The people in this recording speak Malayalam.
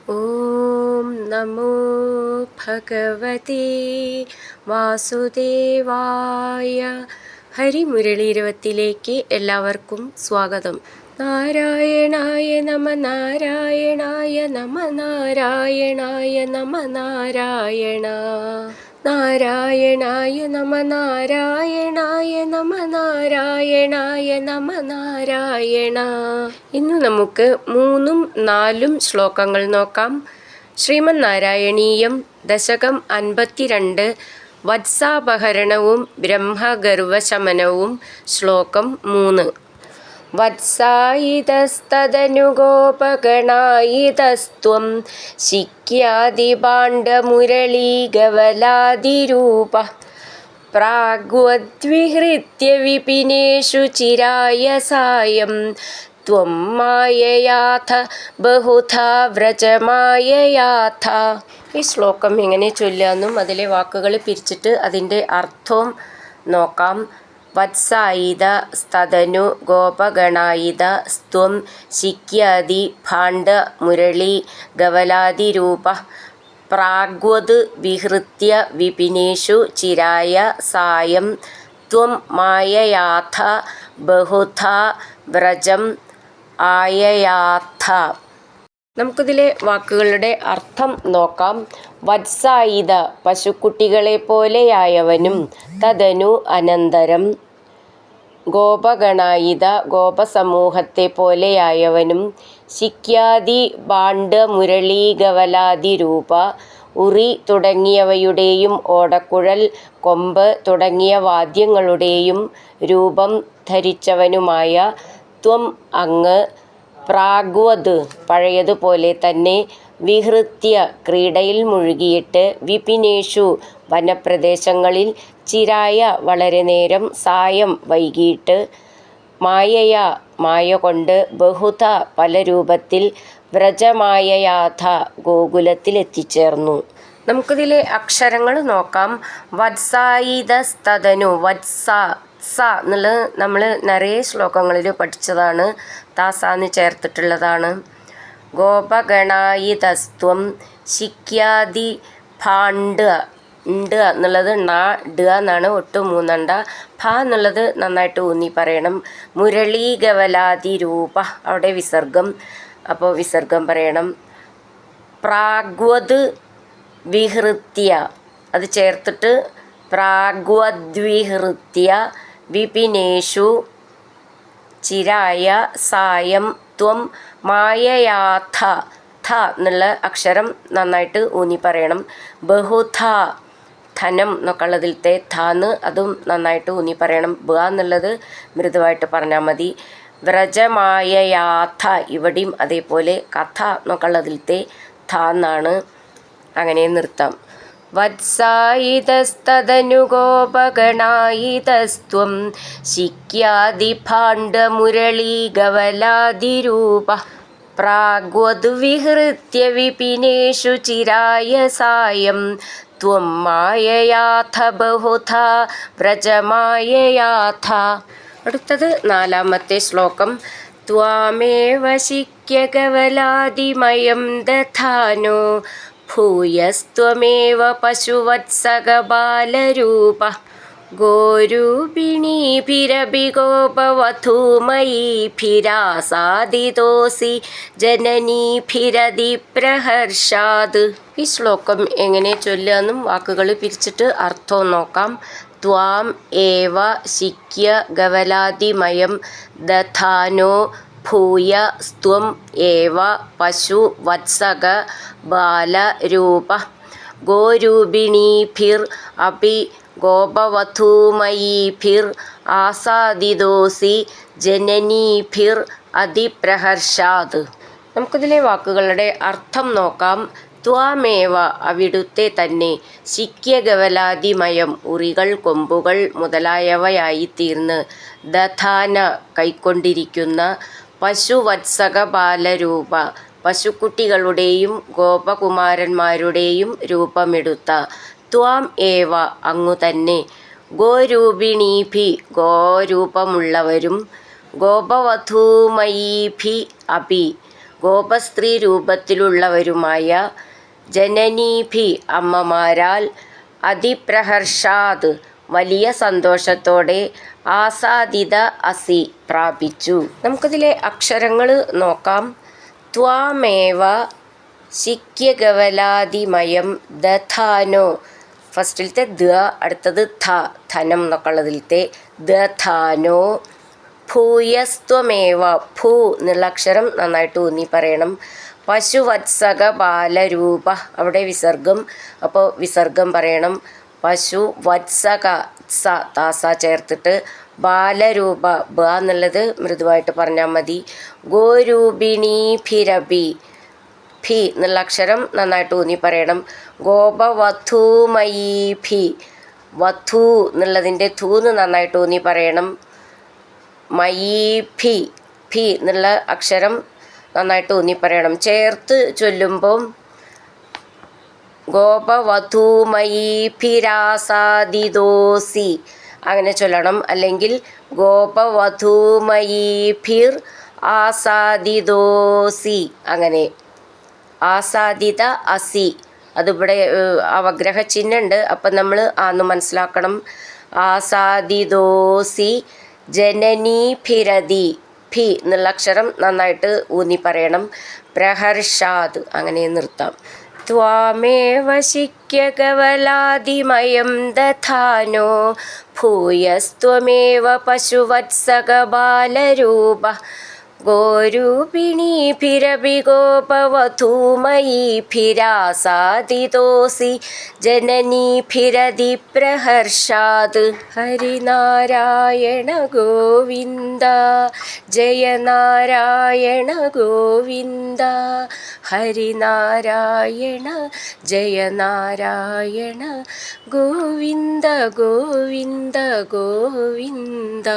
ഓം നമോ ഭഗവതേ വാസുദേവായ. ഹരിമുരളി 20 എല്ലാവർക്കും സ്വാഗതം. നാരായണായ നമ നാരായണായ നമ നാരായണായ നമ നാരായണ നാരായണായ നമ നാരായണായ നമ നാരായണായ നമ നാരായണ. ഇന്ന് നമുക്ക് 3ഉം 4ഉം ശ്ലോകങ്ങൾ നോക്കാം. ശ്രീമന് നാരായണീയം ദശകം 52 വത്സാപഹരണവും ബ്രഹ്മഗർവശമനവും. ശ്ലോകം 3. വത്സായിതസ്തദനുഗോപഗണായിതസ്ത്വം ശിക്യാദിഭാണ്ഡമുരളീഗവലാദിരൂപ പ്രാഗ്വദ്വിഹൃത്യ വിപിനേഷു ചിരായ സായം ത്വം മായയാഥ ബഹുധാ വ്രജമായയാഥ. ഈ ശ്ലോകം എങ്ങനെ ചൊല്ലാമെന്നും അതിലെ വാക്കുകൾ പിരിച്ചിട്ട് അതിൻ്റെ അർത്ഥവും നോക്കാം. വത്സായിത സ്തദനു ഗോപഗണായിത സ്ത്വം ശിക്യാദി ഭാണ്ഡ മുരളി ഗവലാദിരൂപ പ്രാഗ്വത് വിഹൃത്യ വിപിനേഷു ചിരായ സായം ത്വം മായയാഥ ബഹുധാ വ്രജം ആയയാഥ. നമുക്കിതിലെ വാക്കുകളുടെ അർത്ഥം നോക്കാം. വത്സായിത പശുക്കുട്ടികളെ പോലെയായവനും, തദനു അനന്തരം, ഗോപഗണായിത ഗോപസമൂഹത്തെ പോലെയായവനും, ശിക്യാദി ഭാണ്ഡമുരളീഗവലാദിരൂപ ഉറി തുടങ്ങിയവയുടെയും ഓടക്കുഴൽ, കൊമ്പ് തുടങ്ങിയ വാദ്യങ്ങളുടെയും രൂപം ധരിച്ചവനുമായ ത്വം അങ്ങ്, പ്രാഗ്വത് പഴയതുപോലെ തന്നെ, വിഹൃത്യ ക്രീഡയിൽ മുഴുകിയിട്ട്, വിപിനേഷു വനപ്രദേശങ്ങളിൽ, ചിരായ വളരെ നേരം, സായം വൈകിട്ട്, മായയ മായ കൊണ്ട്, ബഹുധ പല രൂപത്തിൽ, വ്രജമായയാഥ ഗോകുലത്തിൽ എത്തിച്ചേർന്നു. നമുക്കിതിലെ അക്ഷരങ്ങൾ നോക്കാം. വത്സായിതസ്തദനു വത്സ സ എന്നുള്ളത് നമ്മൾ നിറയെ ശ്ലോകങ്ങളിൽ പഠിച്ചതാണ്. താസാന്ന് ചേർത്തിട്ടുള്ളതാണ്. ഗോപഗണായിതസ്ത്വം ശിക്യാദി ഭാണ്ഡ ഉണ്ട് എന്നുള്ളത് ണ ഡ എന്നാണ്, ഒട്ടും മൂന്നണ്ട. ഭ എന്നുള്ളത് നന്നായിട്ട് ഊന്നി പറയണം. മുരളീഗവലാദിരൂപ അവിടെ വിസർഗം, അപ്പോൾ വിസർഗം പറയണം. പ്രാഗ്വത് വിഹൃത്യ അത് ചേർത്തിട്ട് പ്രാഗ്വദ്വിഹൃത്യ വിപിനേഷു ചിരായ സായം ത്വം മായയാഥ. ഥ എന്നുള്ള അക്ഷരം നന്നായിട്ട് ഊന്നി പറയണം. ബഹുധ ധനം എന്നൊക്കെ ഉള്ളതിലത്തെ ധാന്ന് അതും നന്നായിട്ട് ഊന്നി പറയണം. ബ എന്നുള്ളത് മൃദുവായിട്ട് പറഞ്ഞാൽ മതി. വ്രജമായയാഥ ഇവിടെയും അതേപോലെ കഥ എന്നൊക്കെ ഉള്ളതിലത്തെ ഥ എന്നാണ്. അങ്ങനെ നിർത്താം. വത്സായിതസ്തദനുഗോപഗണായിതസ്ത്വം ശിക്യാദിഭാണ്ഡമുരളീഗവലാദിരൂപ പ്രാഗ്വദ്വിഹൃത്യ വിപിനേഷു ചിരായ സായം ത്വം മായയാഥ ബഹുധാ വ്രജമായയാഥ. അടുത്തത് 4ാമത്തെ ശ്ലോകം. ത്വാമേവ ശിക്യഗവലാദിമയം ദധാനോ ഭൂയസ്ത്വമേവ പശുവത്സകബാലരൂപ ഗോരൂപിണീഭിരപി ഗോപവധൂമയീഭിരാസാദിതോസി ജനനീഭിരതിപ്രഹർഷാത്. ഈ ശ്ലോകം എങ്ങനെ ചൊല്ലാന്നും വാക്കുകൾ പിരിച്ചിട്ട് അർത്ഥവും നോക്കാം. ത്വാം ഏവ ശിക്യ ഗവലാദിമയം ദധാനോ ഭൂയ സ്ത്വം ഏവ പശു വത്സക ബാലരൂപ ഗോരൂപിണീഭിർ അപി ഗോപവധൂമയീഭിർ ആസാദിതോസി ജനനീഭിർ അതിപ്രഹർഷാത്. നമുക്കിതിലെ വാക്കുകളുടെ അർത്ഥം നോക്കാം. ത്വാമേവ അവിടുത്തെ തന്നെ, ശിക്യഗവലാദിമയം ഉറികൾ കൊമ്പുകൾ മുതലായവയായിത്തീർന്ന്, ദധാന കൈക്കൊണ്ടിരിക്കുന്ന, പശുവത്സക ബാലരൂപ പശുക്കുട്ടികളുടെയും ഗോപകുമാരന്മാരുടെയും രൂപമെടുത്ത, ത്വാം ഏവ അങ്ങു തന്നെ, ഗോരൂപിണീഭി ഗോരൂപമുള്ളവരും, ഗോപവധൂമയീഭി അപി ഗോപസ്ത്രീ രൂപത്തിലുള്ളവരുമായ ജനനീഭി അമ്മമാരാൽ അതിപ്രഹർഷാത് വലിയ സന്തോഷത്തോടെ ആസാദിത അസി പ്രാപിച്ചു. നമുക്കതിലെ അക്ഷരങ്ങൾ നോക്കാം. ത്വാമേവ ശിക്യകവലാദിമയം ദധാനോ, ഫസ്റ്റിലത്തെ ദ, അടുത്തത് ധ, ധനം എന്നൊക്കെ ഉള്ളതിലത്തെ ദധാനോ. ഭൂയസ്ത്വമേവ, ഭൂ എന്നുള്ള അക്ഷരം നന്നായിട്ട് ഊന്നി പറയണം. പശുവത്സക ബാലരൂപ, അവിടെ വിസർഗം, അപ്പോൾ വിസർഗം പറയണം. പശു വത്സക, സ താസ ചേർത്തിട്ട്, ബാലരൂപ ബ എന്നുള്ളത് മൃദുവായിട്ട് പറഞ്ഞാൽ മതി. ഗോരൂപിണീഭിരഭി, ഭി എന്നുള്ള അക്ഷരം നന്നായിട്ട് ഊന്നി പറയണം. ഗോപവധൂമയീഭി, വധൂ എന്നുള്ളതിൻ്റെ ധൂന്ന് നന്നായിട്ട് ഊന്നി പറയണം. മയീഭി, ഭി എന്നുള്ള അക്ഷരം നന്നായിട്ട് ഊന്നി പറയണം. ചേർത്ത് ചൊല്ലുമ്പം ഗോപവധൂമയീഭിരാസാദിദോസി അങ്ങനെ ചൊല്ലണം. അല്ലെങ്കിൽ ഗോപവധൂമയീഭിർ ആസാദിദോസി അങ്ങനെ. ആസാദിത അസി, അതിവിടെ അവഗ്രഹ ചിഹ്നമുണ്ട്, അപ്പം നമ്മൾ ആന്ന് മനസ്സിലാക്കണം. ആസാദിദോസി ജനനീഭിരതി, ഭി എന്നുള്ള അക്ഷരം നന്നായിട്ട് ഊന്നി പറയണം. പ്രഹർഷാത് അങ്ങനെ നിർത്താം. ത്വാമേവ ശിക്യകവലാദിമയം ദധാനോ ഭൂയസ്ത്വമേവ പശുവത്സക ബാലരൂപ ഗോരൂപിണീഭിരഭി ഗോപവധൂമയീഭിരാസാദിതോസി ജനനീഭിരതി പ്രഹർഷാത്. ഹരിനാരായണ ഗോവിന്ദ ജയ നാരായണ ഗോവിന്ദ, ഹരിനാരായണ ജയ നാരായണ ഗോവിന്ദ ഗോവിന്ദ ഗോവിന്ദ.